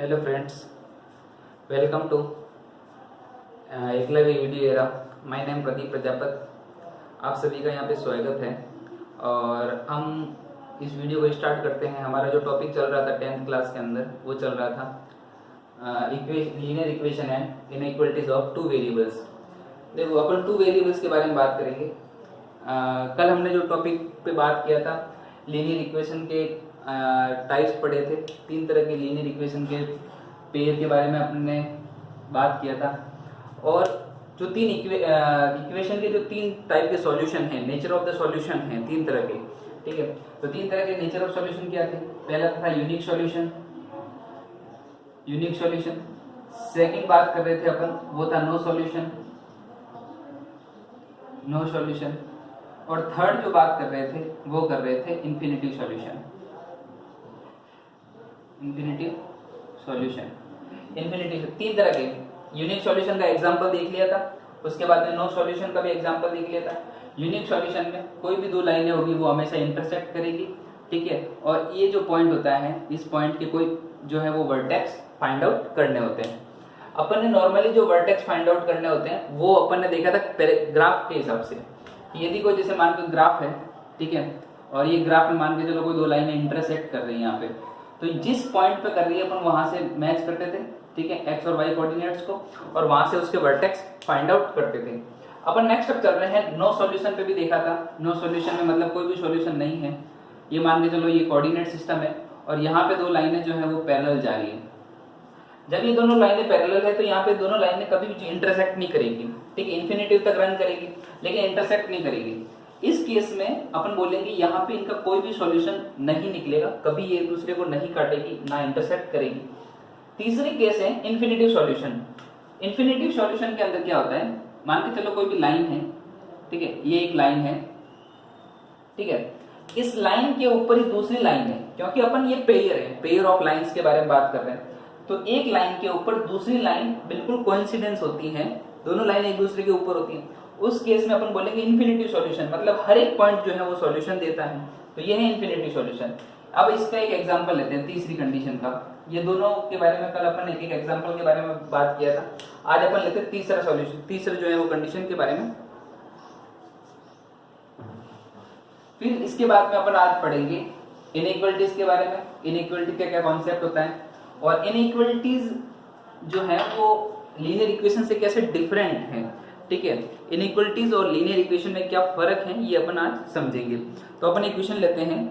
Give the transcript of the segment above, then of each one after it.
Hello friends, welcome to Eklavya video era. My name Pradeep Prajapat. आप सभी का यहाँ पे स्वागत है। और हम इस वीडियो को स्टार्ट करते हैं। हमारा जो टॉपिक चल रहा था 10th क्लास के अंदर, वो चल रहा था linear equation and inequalities of two variables. देखो, अपन टू वेरिएबल्स के बारे में बात करेंगे। कल हमने जो टॉपिक पे बात किया था, लीनियर इक्वेशन के टाइप्स पढ़े थे। 3 तरह के लीनियर इक्वेशन के पेयर के बारे में अपने बात किया था। और जो 3 इक्वेशन के जो 3 टाइप के सॉल्यूशन हैं, नेचर ऑफ द सॉल्यूशन हैं 3 तरह के। ठीक है, तो 3 तरह के नेचर ऑफ सॉल्यूशन क्या थे? पहला था यूनिक सॉल्यूशन। सेकंड बात कर रहे थे अपन, वो था नो सॉल्यूशन। और थर्ड जो बात कर रहे थे, वो कर रहे थे इंफिनिटिव सॉल्यूशन। इंफिनिटिव 3 तरह के। यूनिक सॉल्यूशन का एग्जांपल देख लिया था, उसके बाद में नो सॉल्यूशन का भी एग्जांपल देख लिया था। यूनिक सॉल्यूशन में कोई भी 2 लाइनें होगी, वो हमेशा इंटरसेक्ट करेगी। ठीक है, और ये जो पॉइंट होता है, इस पॉइंट के कोई जो है वो वर्टेक्स फाइंड आउट करने होते हैं। अपन ने नॉर्मली जो वर्टेक्स फाइंड आउट करने होते हैं, वो अपन ने देखा था ग्राफ के हिसाब से। यदि कोई जैसे मान के ग्राफ है, ठीक है, और ये ग्राफ में मान के चलो कोई 2 लाइनें इंटरसेक्ट कर रही है यहाँ पे, तो जिस पॉइंट पे कर रही है अपन वहां से मैच करते थे, ठीक है, एक्स और वाई कोऑर्डिनेट्स को, और वहां से उसके वर्टेक्स फाइंड आउट करते थे। अपन नेक्स्ट अब चल रहे हैं नो सॉल्यूशन पे। भी देखा था नो सॉल्यूशन में मतलब कोई भी सॉल्यूशन नहीं है। ये मान के चलो ये कोऑर्डिनेट सिस्टम है, और यहाँ पे 2 लाइनें जो है वो पैरेलल जा रही है। जब ये दोनों लाइनें पैरेलल है, तो यहाँ पे दोनों लाइनें कभी भी इंटरसेक्ट नहीं करेगी। ठीक है, इन्फिनिटिव तक रन करेगी, लेकिन इंटरसेक्ट नहीं करेगी। इस केस में अपन बोलेंगे यहाँ पे इनका कोई भी सॉल्यूशन नहीं निकलेगा, कभी ये एक दूसरे को नहीं काटेगी, ना इंटरसेक्ट करेगी। तीसरी केस है इन्फिनिटिव सॉल्यूशन। इन्फिनिटिव सॉल्यूशन के अंदर क्या होता है, मान के चलो कोई भी लाइन है, ठीक है, ये एक लाइन है, ठीक है, इस लाइन के ऊपर ही दूसरी लाइन है, क्योंकि अपन ये पेयर ऑफ लाइंस के बारे में बात कर रहे हैं। तो एक लाइन के ऊपर दूसरी लाइन बिल्कुल कोइंसिडेंस होती है, दोनों लाइन एक दूसरे के ऊपर होती है। उस केस में अपन बोलेंगे इन्फिनिटिव सॉल्यूशन, मतलब हर एक पॉइंट जो है वो सॉल्यूशन देता है। तो ये है इन्फिनिटिव सॉल्यूशन। अब इसका एक एग्जांपल लेते हैं तीसरी कंडीशन का। ये दोनों के बारे में कल अपन एक एग्जांपल के बारे में बात किया था। आज अपन लेते हैं तीसरा सॉल्यूशन, तीसरा जो है वो कंडीशन के बारे में। फिर इसके बाद में अपन आज पढ़ेंगे इनइक्वालिटीज के बारे में। इनइक्वालिटी का क्या कॉन्सेप्ट होता है, और इनइक्वालिटीज जो है वो लीनियर इक्वेशन से कैसे डिफरेंट है। ठीक है, इनइक्वालिटीज और लीनियर इक्वेशन में क्या फर्क है, ये अपन आज समझेंगे। तो अपन इक्वेशन लेते हैं।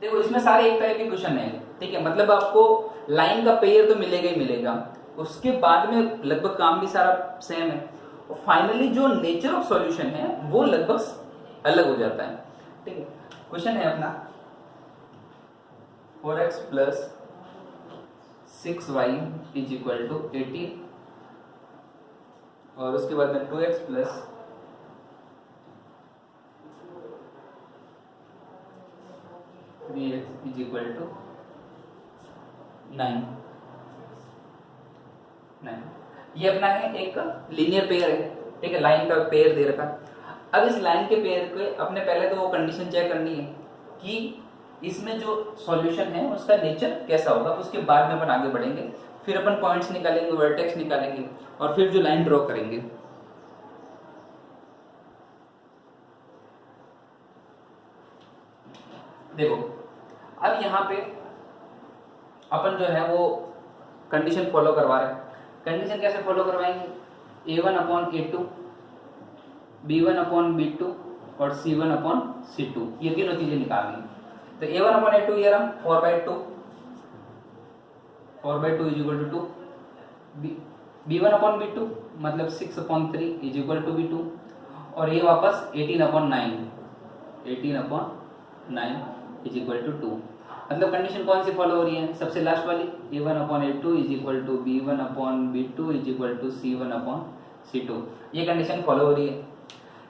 देखो, इसमें सारे एक तरह के क्वेश्चन है, ठीक है, मतलब आपको लाइन का पेयर तो मिलेगा ही मिलेगा, उसके बाद में लगभग काम भी सारा सेम है, और फाइनली जो नेचर ऑफ सॉल्यूशन है वो लगभग अलग हो जाता है। ठीक है, क्वेश्चन है अपना 4x plus 6y is equal to 18, और उसके बाद में 2x plus 3x is equal to 9। ये अपना है एक लीनियर पेयर है, ठीक है, लाइन का पेयर दे रखा। अब इस लाइन के पेयर के अपने पहले तो वो कंडीशन चेक करनी है कि इसमें जो सॉल्यूशन है उसका नेचर कैसा होगा। उसके बाद में अपन आगे बढ़ेंगे, फिर अपन पॉइंट्स निकालेंगे, वर्टेक्स निकालेंगे, और फिर जो लाइन ड्रॉ करेंगे। देखो, अब यहाँ पे अपन जो है वो कंडीशन फॉलो करवा रहे हैं। कंडीशन कैसे फॉलो करवाएंगे, a1 upon a2, b1 upon b2 और c1 अपॉन c2, ये तीनों चीजें निकालनी। तो a1 अपॉन a2 ये रहा 4/2 is equal to 2, b1 upon b2 मतलब 6 upon 3 is equal to b2, और ये वापस 18 अपॉन 9 इज इक्वल टू 2। मतलब कंडीशन कौन सी फॉलो हो रही है, सबसे लास्ट वाली, a1 upon a2 is equal to b1 upon b2 is equal to c1 upon c2, ये कंडीशन फॉलो हो रही है।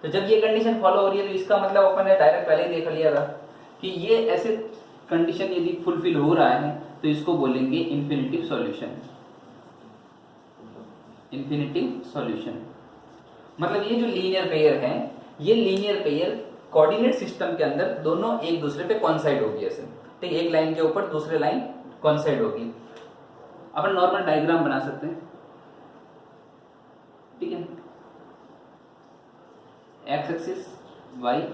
तो जब ये कंडीशन फॉलो हो रही है, तो इसका मतलब अपन ने डायरेक्ट पहले ही देख लिया था कि ये ऐसे कंडीशन यदि फुलफिल हो रहा है तो इसको बोलेंगे इन्फिनिटिव सॉल्यूशन। इन्फिनिटिव सॉल्यूशन मतलब ये जो लीनियर पेयर है, ये लीनियर पेयर कोऑर्डिनेट सिस्टम के अंदर दोनों एक दूसरे पे कोइंसाइड होगी ऐसे, ठीक है, एक लाइन के ऊपर दूसरे लाइन कॉन्साइड होगी। अपन नॉर्मल डायग्राम बना सकते हैं, ठीक है। X axis y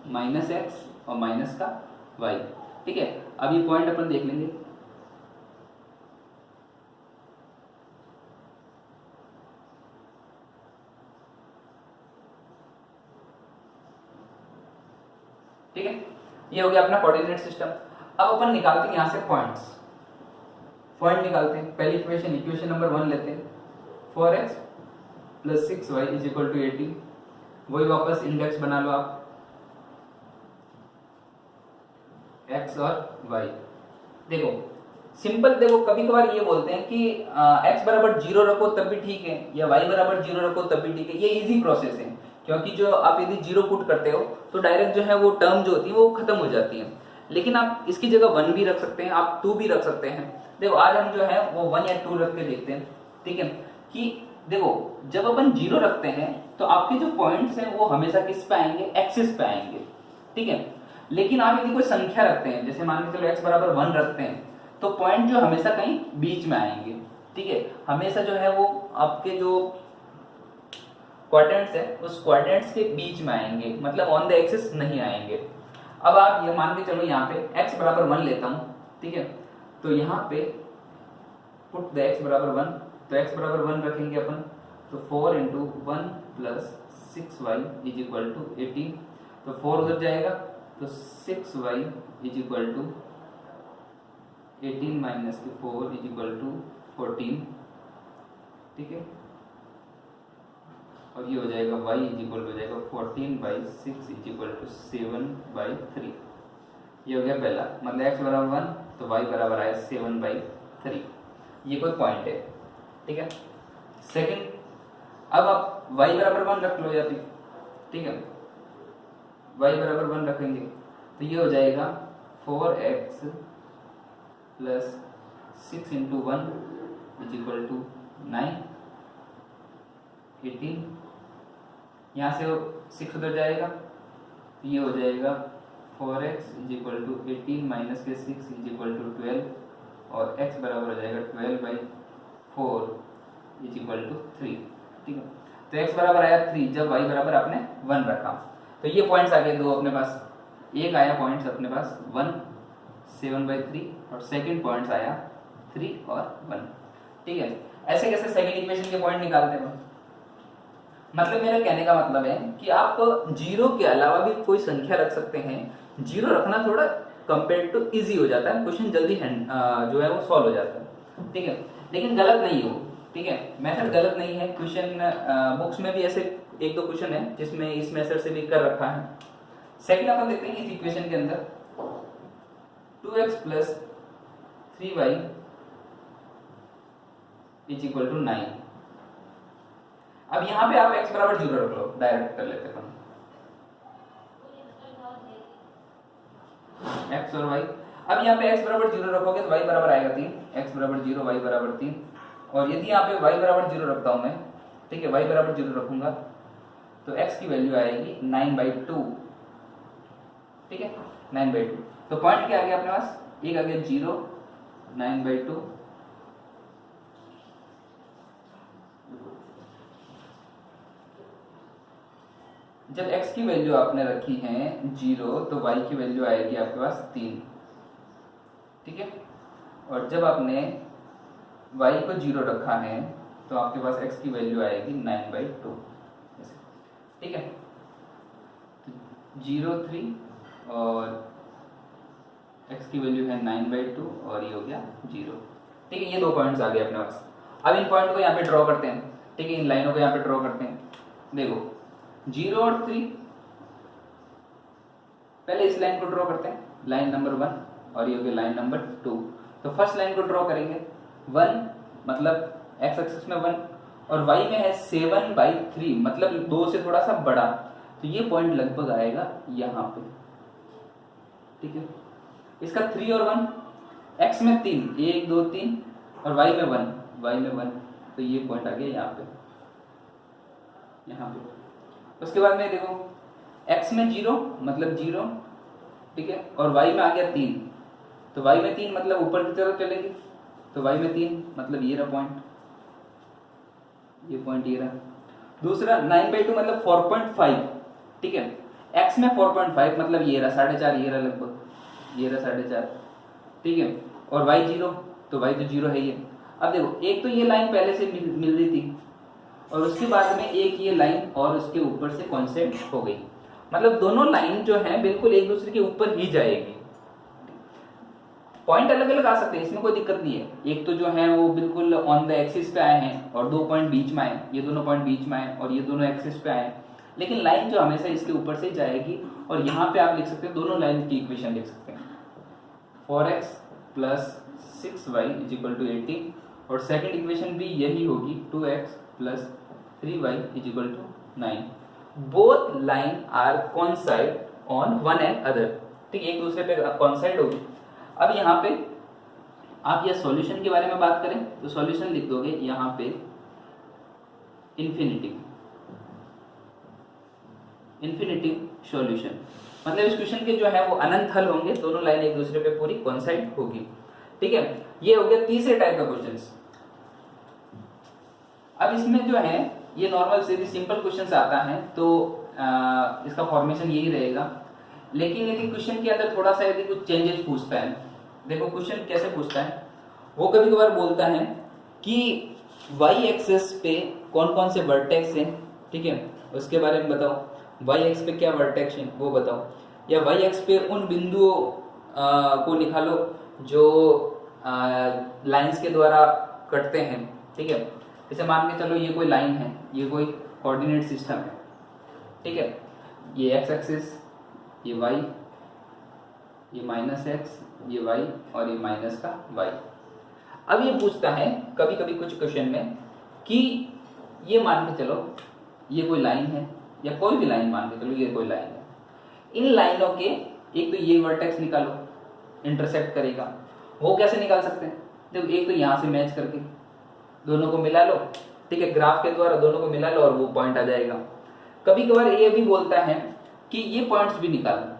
minus x और माइनस का वाई, ठीक है। अब ये पॉइंट अपन देख लेंगे, ठीक है। ये हो गया अपना कोऑर्डिनेट सिस्टम। अब अपन निकालते हैं यहां से पॉइंट्स, पॉइंट निकालते हैं। पहली इक्वेशन नंबर 1 लेते हैं, 4x plus 6y is equal to 18। वही वापस इंडेक्स बना लो आप, x और y। देखो सिंपल, देखो कभी कभार ये बोलते हैं कि x बराबर 0 रखो तब भी ठीक है, या y बराबर 0 रखो तब भी ठीक है। ये इजी प्रोसेस है, क्योंकि जो आप यदि 0 पुट करते हो तो डायरेक्ट जो है वो टर्म जो होती है वो खत्म हो जाती है। लेकिन आप इसकी जगह 1 भी रख सकते हैं, आप 2 भी रख सकते हैं। देखो आज हम जो है वो 1 या 2 रख के देखते हैं, ठीक है। कि देखो जब अपन 0 रखते हैं तो आपके जो पॉइंट्स हैं वो हमेशा किस पे आएंगे, एक्सिस पे आएंगे, ठीक है। लेकिन आप यदि कोई संख्या रखते हैं, जैसे मान के चलो x बराबर 1 रखते हैं, तो पॉइंट जो हमेशा कहीं बीच में आएंगे, ठीक है। हमेशा जो है वो आपके जो क्वाड्रेंट्स है उस क्वाड्रेंट्स के बीच में आएंगे, मतलब ऑन द एक्सिस नहीं आएंगे। अब आप ये मान के चलो यहाँ पे x बराबर 1 लेता हूं, ठीक है। तो यहाँ पे पुट द x बराबर 1, तो x बराबर 1 रखेंगे अपन, तो 4 into 1 plus 6y is equal to 18। तो 4 उधर जाएगा तो 6y is equal to 18 minus 4 is equal to 14, ठीक है। और ये हो जाएगा y इज इक्वल हो जाएगा 14/6 इज इक्वल टू 7/3। ये हो गया पहला, मतलब x बराबर 1 तो y बराबर आया 7/3। ये कोई पॉइंट है, ठीक है। सेकंड, अब आप y बराबर 1 रख लो या फिर, ठीक है, y बराबर 1 रखेंगे तो ये हो जाएगा 4x plus 6 into 1 is equal to 9, 18। यहाँ से 6 उधर जाएगा तो ये हो जाएगा 4x is equal to 18 minus के 6 इज इक्वल टू 12, और x बराबर हो जाएगा 12/4 इज इक्वल टू 3, ठीक है। तो x बराबर आया 3 जब y बराबर आपने 1 रखा। तो ये पॉइंट्स आ गए दो अपने पास, एक आया पॉइंट्स अपने पास 1 7/3 और सेकंड पॉइंट्स आया 3 और 1, ठीक है। ऐसे कैसे सेकंड इक्वेशन के पॉइंट निकालते हैं? मतलब मेरा कहने का मतलब है कि आप 0 के अलावा भी कोई संख्या रख सकते हैं। 0 रखना थोड़ा कंपेयर टू इजी हो जाता है, क्वेश्चन जल्दी जो है वो सॉल्व हो जाता है, ठीक है। लेकिन गलत नहीं हो, ठीक है, मेथड गलत नहीं है। क्वेश्चन बुक्स में भी ऐसे 1-2 क्वेश्चन है जिसमें इस मेथड से भी कर रखा है। सेकंड अपन देखते हैं इस इक्वेशन के अंदर 2x plus 3y is equal to 9। अब यहां पे आप x बराबर 0 रख लो, डायरेक्ट कर लेते हैं x और y। अब यहाँ पे x बराबर 0 रखोगे तो y बराबर आएगा 3, x बराबर 0 y बराबर 3। और यदि यहाँ पे y बराबर 0 रखता हूं मैं, ठीक है, y बराबर 0 रखूंगा तो x की वैल्यू आएगी 9/2, ठीक है, 9/2। तो पॉइंट क्या आ गया अपने पास, एक आ गया 0, 9/2। जब x की वैल्यू आपने रखी है 0 तो y की वैल्यू आएगी आपके पास 3, ठीक है। और जब आपने y को 0 रखा है तो आपके पास x की वैल्यू आएगी 9/2, ठीक है। 0 3 और x की वैल्यू है 9/2 और ये हो गया 0, ठीक है। ये दो पॉइंट्स आ गए अपने पास। अब इन पॉइंट को यहाँ पे ड्रॉ करते हैं, ठीक है, इन लाइनों को यहाँ पे ड्रॉ करते हैं। देखो 0 और 3, पहले इस लाइन को ड्रॉ करते हैं, लाइन नंबर 1, और ये हो गया लाइन नंबर 2। तो फर्स्ट लाइन को ड्रॉ करेंगे, 1 मतलब x एक्सिस में 1 और y में है 7/3 मतलब 2 से थोड़ा सा बड़ा, तो ये पॉइंट लगभग आएगा यहाँ पे, ठीक है। इसका 3 और 1, x में 3, 1 2 3 और y में 1, तो ये पॉइंट आ गया यहाँ पे। उसके बाद में देखो x में 0 मतलब 0, ठीक है, और y में आ गया 3, तो y में 3 मतलब ऊपर की तरफ चलेगी, तो y में 3 मतलब ये रहा पॉइंट, ये पॉइंट ये रहा। दूसरा 9/2 मतलब 4.5, ठीक है, x में 4.5 मतलब ये रहा 4.5, ये रहा लगभग, ये रहा 4.5, ठीक है, और y 0, तो y तो 0 है ये। अब देखो एक तो ये लाइन पहले से मिल रही थी और उसके बाद में एक ये लाइन और उसके ऊपर से कॉन्सेंट हो गई, मतलब दोनों लाइन जो है बिल्कुल एक दूसरे के ऊपर ही जाएगी। पॉइंट अलग अलग आ सकते हैं, इसमें कोई दिक्कत नहीं है, एक तो जो है वो बिल्कुल ऑन द एक्सिस पे आए हैं और 2 पॉइंट बीच में आए, ये दोनों पॉइंट बीच में आए और ये दोनों एक्सिस पे आए, लेकिन लाइन जो हमेशा इसके ऊपर से जाएगी। और यहाँ पे आप लिख सकते हैं दोनों लाइन की इक्वेशन लिख सकते हैं, 4x + 6y = 80, और सेकंड इक्वेशन भी यही होगी, 2x + 3y = 9। Both line are coincide on one and other, ठीक, एक दूसरे पे कॉन्साइड होगी। अब यहाँ पे आप यह सॉल्यूशन के बारे में बात करें तो सॉल्यूशन लिख दोगे यहाँ पे इन्फिनिटी सॉल्यूशन, मतलब इस क्वेश्चन के जो है वो अनंत हल होंगे, दोनों लाइन एक दूसरे पे पूरी कॉन्साइड होगी, ठीक है। ये हो गया तीसरे टाइप का क्वेश्चन। अब इसमें जो है ये नॉर्मल सीधी सिंपल क्वेश्चन आता है तो इसका फॉर्मेशन यही रहेगा, लेकिन यदि क्वेश्चन के अंदर थोड़ा सा यदि कुछ चेंजेस पूछता है, देखो क्वेश्चन कैसे पूछता है, वो कभी कभार बोलता है कि y एक्सिस पे कौन कौन से वर्टेक्स हैं, ठीक है, उसके बारे में बताओ, y एक्स पे क्या वर्टेक्स हैं वो बताओ, या y एक्स पे उन बिंदुओं को निकालो जो लाइंस के द्वारा कटते हैं, ठीक है। जैसे मान के चलो ये कोई लाइन है, ये कोई कोऑर्डिनेट सिस्टम है, ठीक है, ये x एक्सिस, ये y, ये -x, ये y और ये माइनस का y। अब ये पूछता है कभी कभी कुछ क्वेश्चन में कि ये मान के चलो ये कोई लाइन है, या कोई भी लाइन मान के चलो ये कोई लाइन है, इन लाइनों के एक तो ये वर्टेक्स निकालो, इंटरसेक्ट करेगा, वो कैसे निकाल सकते हैं, देखो एक तो यहाँ से मैच करके दोनों को मिला लो, ठीक है, ग्राफ के द्वारा दोनों को मिला लो और वो पॉइंट आ जाएगा। कभी कभार ये भी बोलता है कि ये पॉइंट्स भी निकालो,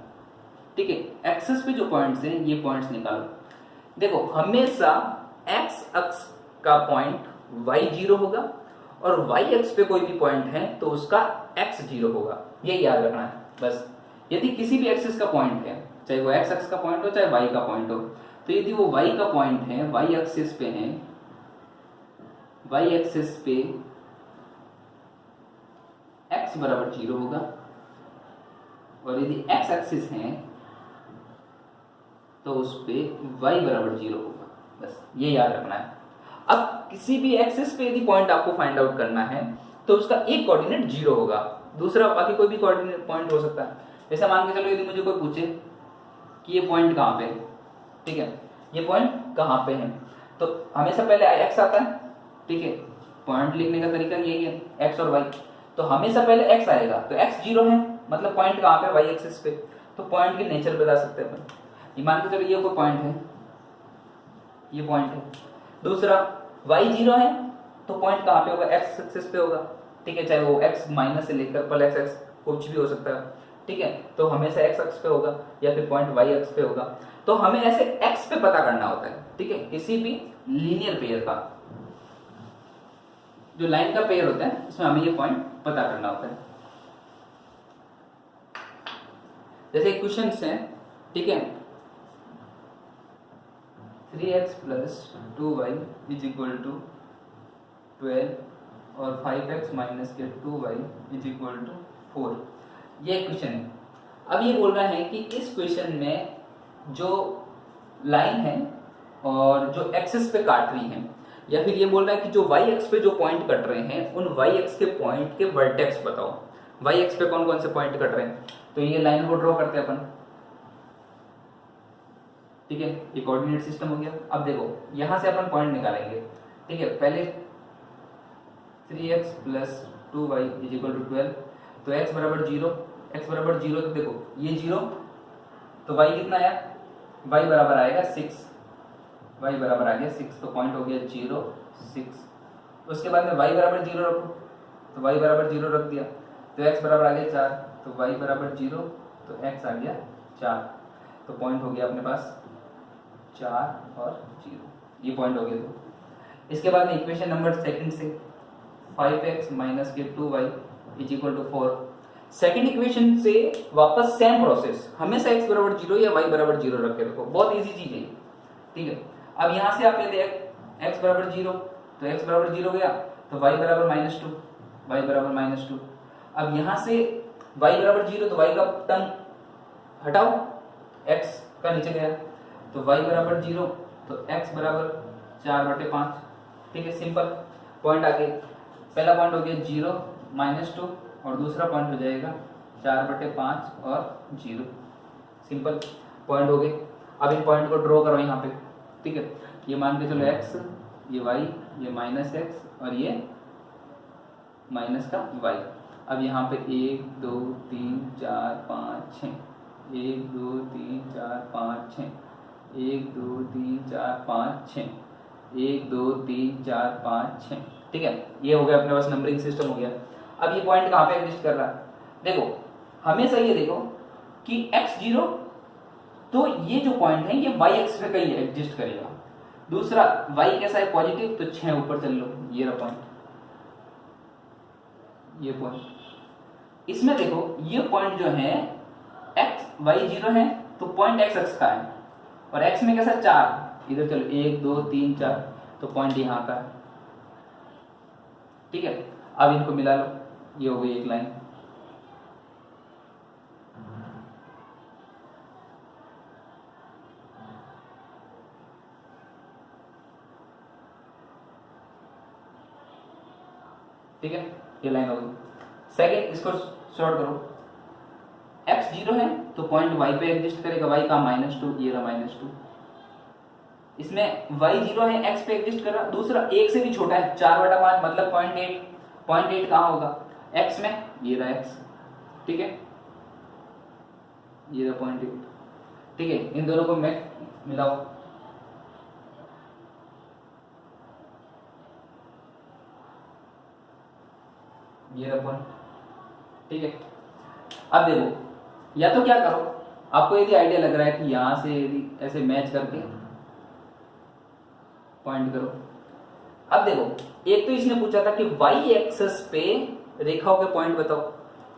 ठीक है, एक्सिस पे जो पॉइंट्स हैं ये पॉइंट्स निकालो। देखो हमेशा एक्स अक्ष का पॉइंट y 0 होगा और y अक्ष पे कोई भी पॉइंट है तो उसका x 0 होगा, ये याद रखना है बस। यदि किसी भी एक्सिस का पॉइंट है, चाहे वो x अक्ष का पॉइंट हो चाहे y का पॉइंट हो, तो यदि वो y का पॉइंट है, y एक्सिस पे है, y एक्सिस पे x बराबर 0 होगा, और यदि x एक्सिस है तो उस पे y बराबर 0 होगा, बस ये याद रखना है। अब किसी भी एक्सिस पे यदि पॉइंट आपको फाइंड आउट करना है तो उसका एक कोऑर्डिनेट 0 होगा, दूसरा बाकी कोई भी कोऑर्डिनेट पॉइंट हो सकता है। जैसे मान के चलो यदि मुझे कोई पूछे कि ये पॉइंट कहाँ पे है, ठीक है, ये पॉइंट कहाँ पे है, तो हमेशा पहले x आता है, ठीक है, पॉइंट लिखने का तरीका यही है x और y, तो हमेशा पहले x आएगा, तो x 0 है मतलब पॉइंट कहाँ पे, y एक्सिस पे, तो पॉइंट की नेचर बता सकते हैं अपन। ये मान के चलो ये कोई पॉइंट है, ये पॉइंट है, दूसरा y 0 है तो पॉइंट कहाँ पे होगा, x एक्सिस पे होगा, ठीक है, चाहे वो x माइनस से लेकर प्लस x कुछ भी हो सकता है, ठीक है, तो हमेशा x अक्ष पे होगा या फिर पॉइंट y अक्ष पे होगा। तो हमें ऐसे x पे पता करना होता है, ठीक है, किसी भी लीनियर पेयर का जो लाइन का पेयर होता है उसमें हमें ये पॉइंट पता करना होता है। जैसे क्वेश्चन है, ठीक है, 3x + 2y = 12 और 5x - 2y = 4, ये क्वेश्चन है। अब ये बोल रहा है कि इस क्वेश्चन में जो लाइन है और जो एक्सिस पे काट रही है, या फिर ये बोल रहा है कि जो y एक्स पे जो पॉइंट कट रहे हैं उन y एक्स के पॉइंट के वर्टेक्स बताओ, y एक्स पे कौन कौन से पॉइंट कट रहे हैं, तो ये लाइन को ड्रॉ करते हैं अपन, ठीक है, ये कोऑर्डिनेट सिस्टम हो गया। अब देखो यहां से अपन पॉइंट निकालेंगे, ठीक है, पहले 3x + 2y = 12, तो x बराबर 0, x बराबर 0, तो देखो ये 0 तो y कितना आया, y बराबर आएगा 6, y बराबर आ गया 6, तो पॉइंट हो गया 0 6। उसके बाद में y बराबर 0 रखो, तो y बराबर 0 रख दिया, तो x बराबर आ गया 4, तो y बराबर 0, तो x आ गया 4, तो पॉइंट हो गया अपने पास 4 और 0, ये पॉइंट हो गया। तो इसके बाद में इक्वेशन नंबर सेकंड से 5x माइनस के 2y is equal to 4। Second equation से वापस सेम प्रोसेस, हमेशा x बराबर 0 या y बराबर 0 रख के रखो, बहुत इजी चीज है, ठीक है। अब यहाँ से आपने देखा x बराबर 0, तो x बराबर 0 गया, तो y बराबर -2, y बराबर -2। अब यहाँ से y बराबर 0, तो y का टर्म हटाओ, x का नीचे गया, तो y बराबर 0, तो x बराबर 4/5, ठीक है। सिंपल पॉइंट आगे, पहला पॉइंट हो गया 0 -2 और दूसरा पॉइंट हो जाएगा 4/5 और 0, सिंपल पॉइंट हो गए। अब इन पॉइंट को ड्रॉ करो यहाँ पे, ठीक है। ये मान के चलो x, ये y, ये -x और ये माइनस का y। अब यहाँ पे 1 2 3 4 5 6, 1 2 3 4 5 6, 1 2 3 4 5 6, 1 2 3 4 5 6, ठीक है। ये हो गया अपने पास, नंबरिंग सिस्टम हो गया। अब ये पॉइंट कहाँ पे एग्जिस्ट कर रहा है, देखो हमेशा ये देखो कि x0, तो ये जो पॉइंट है ये y एक्स पे कहीं एग्जिस्ट करेगा। दूसरा y कैसा है, पॉजिटिव, तो 6 ऊपर चल लो, ये रहा पॉइंट, ये पॉइंट। इसमें देखो ये पॉइंट जो है x y0 है, तो पॉइंट x अक्ष का है, और x में कैसा 4, इधर चलो 1 2 3 4, तो पॉइंट यहाँ का है, ठीक है। अब इनको मिला लो, ये हो गई एक लाइन। ठीक है, ये लाइन हो गई। सेकेंड, इसको शॉर्ट करो, x 0 है तो पॉइंट y पे एग्जिस्ट करेगा, y का -2, ये रहा -2। इसमें y 0 है, x पे एग्जिस्ट कर रहा। दूसरा 1 से भी छोटा है, 4/5 मतलब 0.8, 0.8 कहाँ होगा, x में, ये रहा x, ठीक है, ये रहा 0.8, ठीक है। इन दोनों को मैं मिलाओ, ये रहा पॉइंट, ठीक है। अब देखो, या तो क्या करो, आपको यदि आइडिया लग रहा है कि यहां से यदि ऐसे मैच करके पॉइंट करो। अब देखो, एक तो इसने पूछा था कि y एक्सिस पे रेखाओं के पॉइंट बताओ,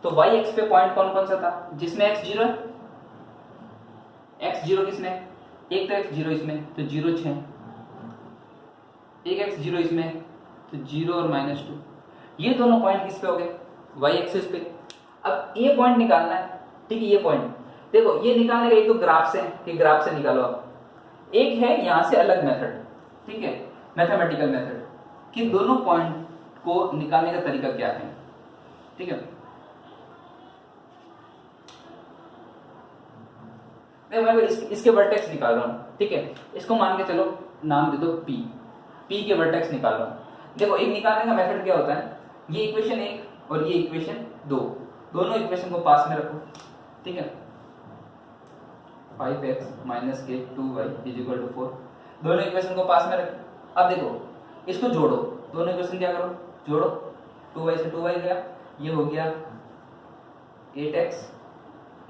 तो y एक्स पे पॉइंट कौन कौन सा था, जिसमें x 0 है, x 0 किसमें, एक तो x 0 इसमें, तो 0 6, एक x 0 इसमें, तो 0 और -2, ये दोनों पॉइंट किस पे हो गए, y एक्सिस पे। अब ये पॉइंट निकालना है, ठीक है। ये पॉइंट देखो, ये निकालने का एक तो ग्राफ से, कि ग्राफ से निकालो आप, एक है यहां से अलग मेथड, ठीक है, मैथमेटिकल मेथड, कि दोनों पॉइंट को निकालने का तरीका क्या है, ठीक है। मैं इसके वर्टेक्स निकाल रहा हूं, ठीक है। इसको मान के चलो नाम दे दो p के वर्टेक्स निकाल रहा हूं। देखो, एक निकालने का मेथड क्या होता है, ये इक्वेशन 1 और ये इक्वेशन 2, दोनों इक्वेशन को पास में रखो, ठीक है। 5x माइनस के 2y इज इक्वल टू 4, दोनों इक्वेशन को पास में रखो। अब देखो, इसको जोड़ो, दोनों इक्वेशन क्या करो, जोड़ो, 2y से 2y गया, ये हो गया 8x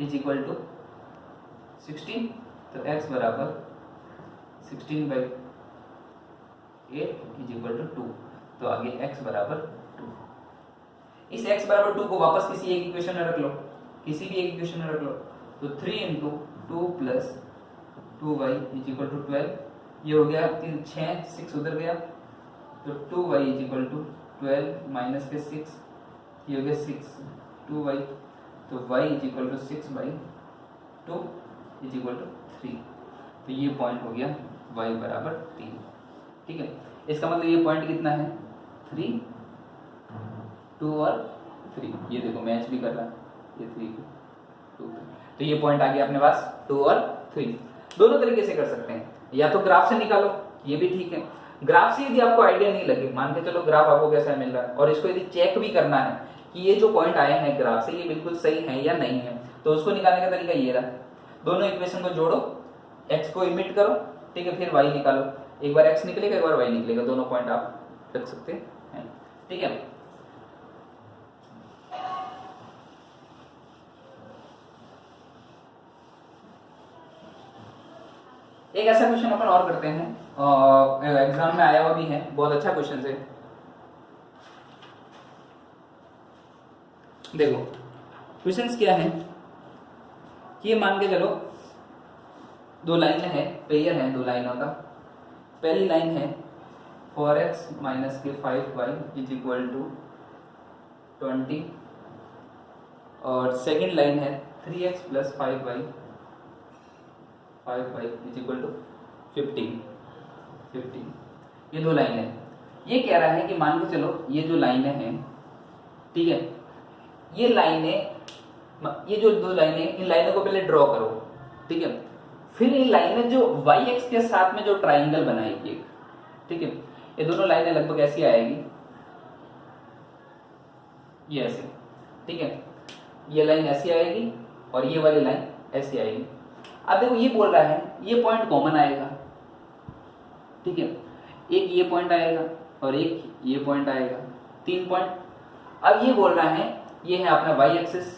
इज इक्वल टू 16, तो x बराबर 16/8 इज इक्वल टू 2, तो आगे x बराबर 2। इस x बराबर 2 को वापस किसी एक इक्वेशन में रख लो, किसी भी एक इक्वेशन में रख लो, तो 3 into 2 plus 2y is equal to 12, ये हो गया 3 6 6 उधर गया, तो 2y is equal to 12 minus के 6, ये हो गया 6 2y, तो y is equal to 6/2 is equal to 3, तो ये पॉइंट हो गया y बराबर 3, ठीक है। इसका मतलब ये पॉइंट कितना है, 3 2 और 3, ये देखो मैच भी कर रहा है, ये 3 2, तो ये पॉइंट आ गया अपने पास 2 और 3। दोनों तरीके से कर सकते हैं, या तो ग्राफ से निकालो, ये भी ठीक है। ग्राफ से यदि आपको आइडिया नहीं लगे, मान के चलो ग्राफ आपको कैसा मिल रहा है, और इसको यदि चेक भी करना है कि ये जो पॉइंट आए हैं ग्राफ से ये बिल्कुल सही है या नहीं है, तो उसको निकालने का तरीका ये रहा, दोनों इक्वेशन को जोड़ो, x को इमिट करो, ठीक है, फिर y निकालो, एक बार x निकलेगा एक बार y निकलेगा, दोनों पॉइंट आप रख सकते हैं, ठीक है। एक ऐसा क्वेश्चन अपन और करते हैं, एग्जाम में आया हुआ भी है, बहुत अच्छा क्वेश्चन है। देखो क्वेश्चंस क्या है कि ये मान के चलो दो लाइन है, पेयर है दो लाइनों का। पहली लाइन है 4x माइनस के 5y इज इक्वल टू 20 और सेकेंड लाइन है 3x plus 5y is equal to 15। ये दो लाइनें हैं। ये कह रहा है कि मान के चलो ये जो लाइनें हैं, ठीक है, ये लाइनें, ये जो दो लाइनें, इन लाइनों को पहले ड्रॉ करो, ठीक है। फिर ये लाइनें जो y एक्स के साथ में जो ट्राइंगल बनाएगी, ठीक है, ये दोनों लाइनें लगभग ऐसी आएगी, ये ऐसे, ठीक है, ये लाइन ऐसी आएगी और ये वाली लाइन ऐसी आएगी। अब देखो ये बोल रहा है ये पॉइंट कॉमन आएगा, ठीक है, एक ये पॉइंट आएगा और एक ये पॉइंट आएगा, 3 पॉइंट। अब ये बोल रहा है ये है अपना y एक्सिस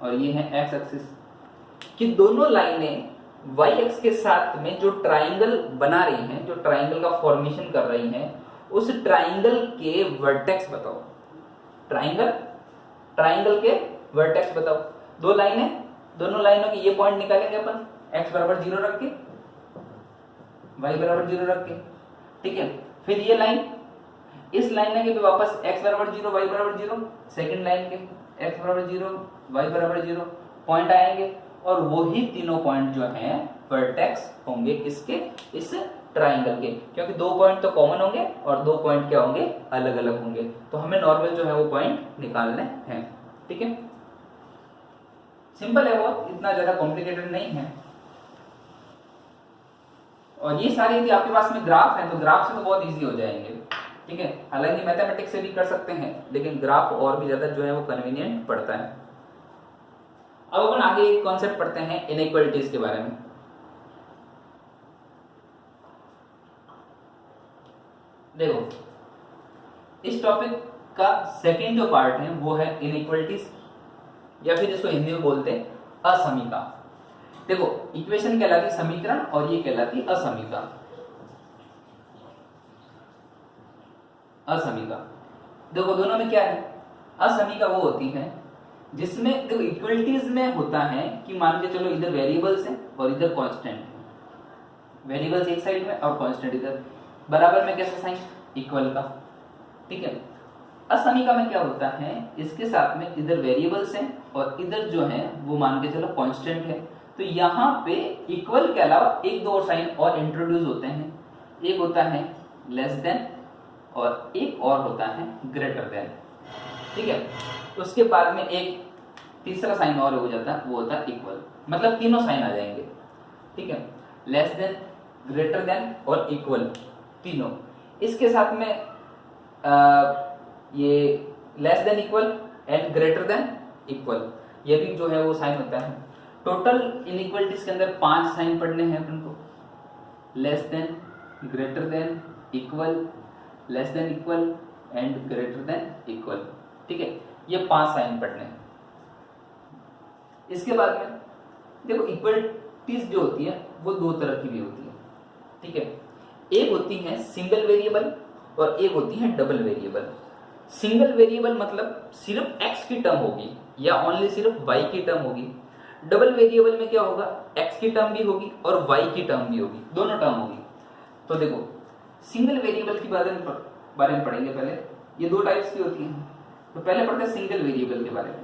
और ये है x एक्सिस, कि दोनों लाइनें y एक्स के साथ में जो ट्राइंगल बना रही हैं, जो ट्राइंगल का फॉर्मेशन कर रही हैं, उस ट्राइंगल के वर्टेक्स बताओ। ट्राइंगल के वर्टेक्स बताओ। दो लाइनें, दोनों लाइनों की ये पॉइंट निकालेंगे अपन, x बराबर 0 रख के, y बराबर 0 रख के, ठीक है। फिर ये लाइन, इस लाइन के भी वापस x बराबर 0 y बराबर 0, सेकंड लाइन के x बराबर 0 y बराबर 0 पॉइंट आएंगे और वही तीनों पॉइंट जो हैं वर्टेक्स होंगे किसके, इस ट्राइंगल के, क्योंकि दो पॉइंट तो कॉमन होंगे और दो पॉइंट क्या होंगे, अलग अलग होंगे। तो हमें नॉर्मल जो है वो पॉइंट निकालने हैं, ठीक है। सिंपल है वो, इतना ज्यादा कॉम्प्लिकेटेड नहीं है। और ये सारे यदि आपके पास में ग्राफ है तो ग्राफ से तो बहुत इजी हो जाएंगे, ठीक है। हालांकि मैथमेटिक्स से भी कर सकते हैं, लेकिन ग्राफ और भी ज्यादा जो है वो कन्वीनियंट पड़ता है। अब अपन आगे एक कॉन्सेप्ट पढ़ते हैं इनइक्वालिटीज के बारे में। देखो इस टॉपिक का सेकेंड जो पार्ट है वो है इनइक्वालिटीज, या फिर जिसको हिंदी में बोलते हैं असमीका। देखो इक्वेशन कहलाती समीकरण और ये कहलाती असमीका। असमीका देखो दोनों में क्या है, असमीका वो होती है जिसमें देखो इक्वलिटीज में होता है कि मान के चलो इधर वेरिएबल्स हैं और इधर कांस्टेंट है, वेरिएबल्स एक साइड में और कांस्टेंट इधर, बराबर में कैसे साइन, इक्वल का, ठीक है। असमीका में क्या होता है, इसके साथ में इधर वेरिएबल्स हैं और इधर जो है वो मान के चलो कांस्टेंट है, तो यहाँ पे इक्वल के अलावा एक दो और साइन और इंट्रोड्यूस होते हैं। एक होता है लेस देन और एक और होता है ग्रेटर देन, ठीक है। उसके बाद में एक तीसरा साइन और हो जाता है, वो होता है इक्वल, मतलब तीनों साइन आ जाएंगे, ठीक है। लेस देन, ग्रेटर देन और इक्वल तीनों। इसके साथ में ये less than equal and greater than equal, ये भी जो है वो साइन होता है। टोटल इनइक्वालिटीज के अंदर 5 साइन पढ़ने हैं अपन को, less than, greater than, equal, less than equal and greater than equal, ठीक है। ये 5 साइन पढ़ने हैं। इसके बाद में देखो इक्वलिटीज जो होती है वो दो तरह की भी होती है, ठीक है। एक होती है सिंगल वेरिएबल और एक होती है डबल वेरिएबल। सिंगल वेरिएबल मतलब सिर्फ x की टर्म होगी या ओनली सिर्फ y की टर्म होगी। डबल वेरिएबल में क्या होगा, x की टर्म भी होगी और y की टर्म भी होगी, दोनों टर्म होगी। तो देखो सिंगल वेरिएबल के बारे में पढ़ेंगे पहले। ये दो टाइप्स की होती हैं, तो पहले पढ़ते हैं सिंगल वेरिएबल के बारे में।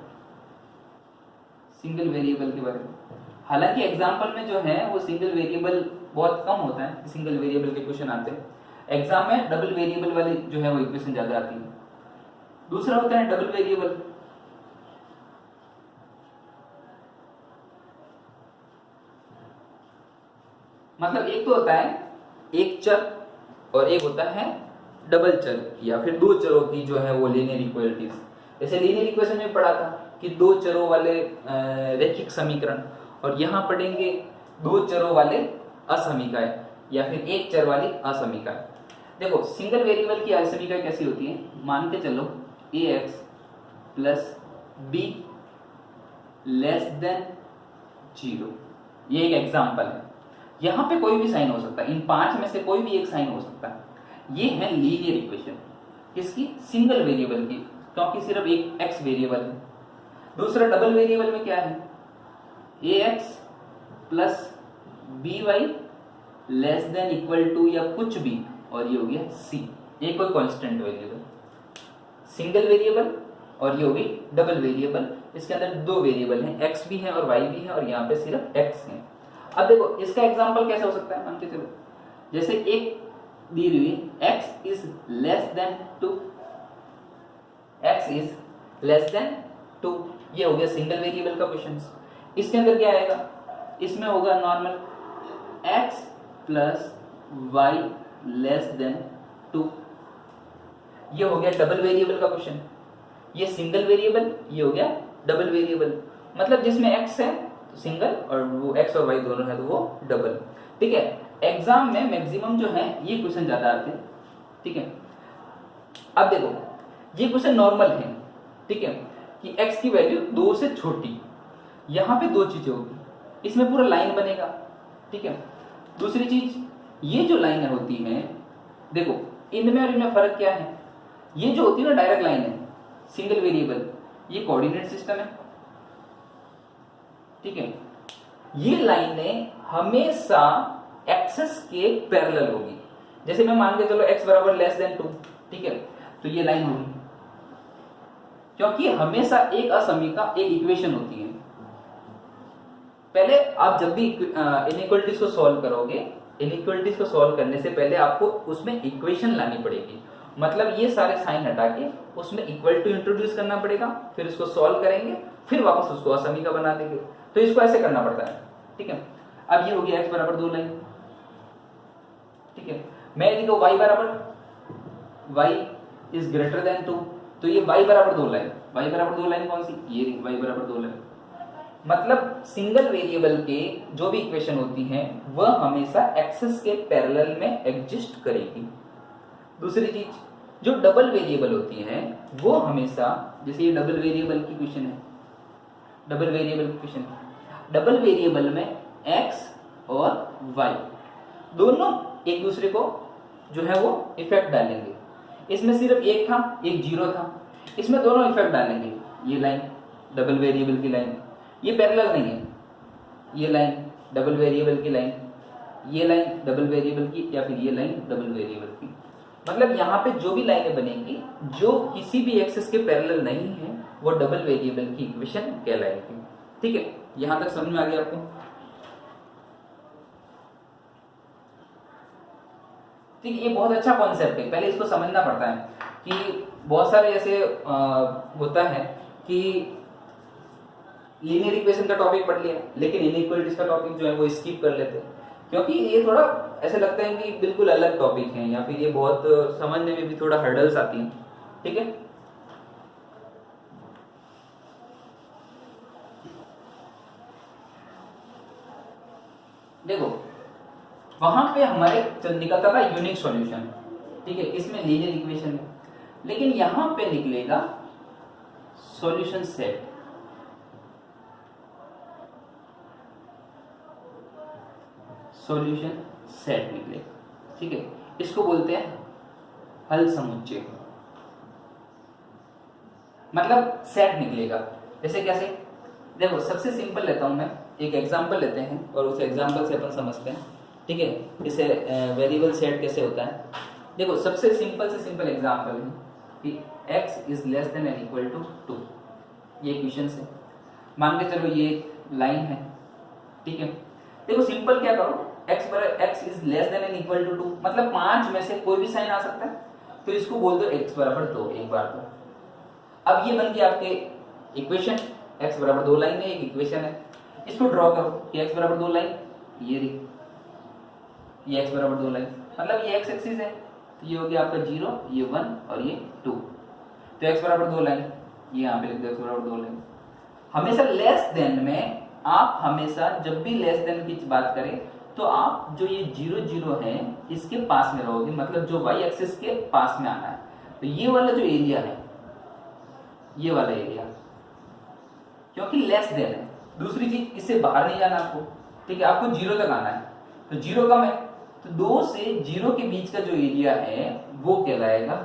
सिंगल वेरिएबल के बारे में हालांकि एग्जाम्पल में जो है वो सिंगल वेरिएबल बहुत कम होता है, सिंगल वेरिएबल के क्वेश्चन आते हैं। एग्जाम में डबल वेरिएबल वाली जो है वो इक्वेशन ज्यादा आती है। दूसरा होता है डबल वेरिएबल, मतलब एक तो होता है एक चर और एक होता है डबल चर या फिर दो चरों की जो है वो लीनियर इक्वालिटीज। जैसे लीनियर इक्वेशन में पढ़ा था कि दो चरों वाले रैखिक समीकरण, और यहाँ पढ़ेंगे दो चरों वाले असमीकाएं या फिर एक चर वाली असमीकाएं। देखो सिंगल वेरिएबल की असमीका कैसी होती है, मान के चलो ax plus b less than 0, ये एक एग्जाम्पल है। यहाँ पे कोई भी साइन हो सकता है, इन 5 में से कोई भी एक साइन हो सकता है। ये है लीनियर इक्वेशन किसकी, सिंगल वेरिएबल की, क्योंकि सिर्फ एक एक्स वेरिएबल है। दूसरा डबल वेरिएबल में क्या है, a x plus b y less than equal to या कुछ भी, और ये हो गया सी, ये कोई कांस्टेंट वेरिएबल। सिंगल वेरिएबल और ये हो गई डबल वेरिएबल, इसके अंदर दो वेरिएबल हैं, एक्स भी है और वाई भी है, और यहाँ पे सिर्फ एक्स है। अब देखो इसका एग्जांपल कैसे हो सकता है, मान के चलो जैसे एक दी हुई x is less than 2, x is less than 2, ये हो गया सिंगल वेरिएबल का क्वेश्चन। इसके अंदर क्या आएगा, इसमें होगा normal x plus y less than 2, ये हो गया डबल वेरिएबल का क्वेश्चन। ये सिंगल वेरिएबल, ये हो गया डबल वेरिएबल, मतलब जिसमें x है तो सिंगल और वो x और y दोनों है तो वो डबल। ठीक है, एग्जाम में मैक्सिमम जो है ये क्वेश्चन ज्यादा आते हैं। ठीक है, अब देखो ये क्वेश्चन नॉर्मल है, ठीक है, कि x की वैल्यू 2 से छोटी, यहां पे दो चीजें होगी, इसमें पूरा लाइन बनेगा। ठीक है, दूसरी चीज ये जो लाइन होती है, देखो इनमें और इनमें फर्क क्या है, ये जो होती है ना डायरेक्ट लाइन है सिंगल वेरिएबल, ये कोऑर्डिनेट सिस्टम है। ठीक है, ये लाइनें हमेशा एक्सेस के पैरेलल होगी। जैसे मैं मान के चलो x बराबर लेस देन 2, ठीक है, तो ये लाइन होगी, क्योंकि हमेशा एक असमीका एक इक्वेशन होती है। पहले आप जब भी इनइक्वालिटीज को सॉल्व करोगे, इनइक्वालिटीज को सॉल्व करने से पहले आपको उसमें इक्वेशन लानी पड़ेगी, मतलब ये सारे साइन हटा के उसमें इक्वल टू इंट्रोड्यूस करना पड़ेगा, फिर उसको सॉल्व करेंगे, फिर वापस उसको असमीका बना देंगे, तो इसको ऐसे करना पड़ता है। ठीक है, अब ये हो गया x बराबर 2 लाइन। ठीक है, मैं यदि कहूं y बराबर y इज ग्रेटर देन 2, तो ये y बराबर 2 लाइन, y बराबर 2 लाइन कौन सी, ये y बराबर 2 लाइन। मतलब सिंगल वेरिएबल के जो भी इक्वेशन होती हैं वह हमेशा एक्सेस के पैरेलल में एग्जिस्ट करेगी। दूसरी चीज जो डबल वेरिएबल होती है वो हमेशा, जैसे ये डबल वेरिएबल की क्वेश्चन है, डबल वेरिएबल की क्वेश्चन, डबल वेरिएबल में x और y दोनों एक दूसरे को जो है वो इफेक्ट डालेंगे। इसमें सिर्फ एक था, एक जीरो था, इसमें दोनों इफेक्ट डालेंगे। ये लाइन डबल वेरिएबल की लाइन, ये पैरेलल नहीं है, ये लाइन डबल वेरिएबल की लाइन, ये लाइन डबल वेरिएबल की, या फिर ये लाइन डबल वेरिएबल की। मतलब यहाँ पे जो भी लाइनें बनेंगी जो किसी भी एक्सिस के पैरेलल नहीं है वो डबल वेरिएबल की इक्वेशन कहलाएगी। ठीक है, यहां तक समझ में आ गया आपको। ठीक, ये बहुत अच्छा कॉन्सेप्ट है, पहले इसको समझना पड़ता है कि बहुत सारे ऐसे होता है कि लीनियर इक्वेशन का टॉपिक पढ़ लिया लेकिन इनइक्वालिटीज का टॉपिक जो है वो स्किप कर लेते हैं, क्योंकि ये थोड़ा ऐसे लगता है कि बिल्कुल अलग टॉपिक है, या फिर ये बहुत समझने में भी थोड़ा हर्डल्स आती हैं। ठीक है, देखो वहां पे हमारे निकलता था यूनिक सॉल्यूशन। ठीक है, इसमें लीनियर इक्वेशन है, लेकिन यहां पे निकलेगा सॉल्यूशन सेट। सॉल्यूशन सेट निकलेगा। ठीक है, इसको बोलते हैं हल समुच्चय, मतलब सेट निकलेगा। जैसे कैसे, देखो सबसे सिंपल लेता हूं मैं, एक एग्जांपल लेते हैं और उस एग्जांपल से अपन समझते हैं। ठीक है, इसे वेरिएबल सेट कैसे होता है। देखो सबसे सिंपल से सिंपल एग्जांपल है कि x is less than and equal to 2, ये इक्वेशन है। मान के चलो ये लाइन है। ठीक है, देखो सिंपल क्या करो, x is less than and equal to 2, मतलब 5 में से कोई भी साइन आ सकता है, तो इसको बोल दो x बराबर 2 एक बार तो। अब ये बन गया आपके इक्वेशन, x बराबर 2 लाइन है, एक इक्वेशन है। इसको ड्रॉ करो कि x बराबर 2 लाइन, ये x बराबर 2 लाइन, मतलब ये x एक्सिस है, तो ये हो गया आपका 0, ये 1 और ये 2, तो x बराबर 2 लाइन, ये यहाँ पे लिख दो x बराबर 2 लाइन। हमेशा लेस देन में आप हमेशा जब भी लेस देन की बात करें तो आप जो ये 0 0 है इसके पास में रहोगे, मतलब जो y एक्सिस के पास में आना है। तो ये वाला जो एरिया है, ये वाला एरिया, क्योंकि लेस देन है। दूसरी चीज, इससे बाहर नहीं जाना आपको। ठीक है, आपको 0 तक आना है, तो जीरो कम है, तो 2 से 0 के बीच का जो एरिया है वो कहलाएगा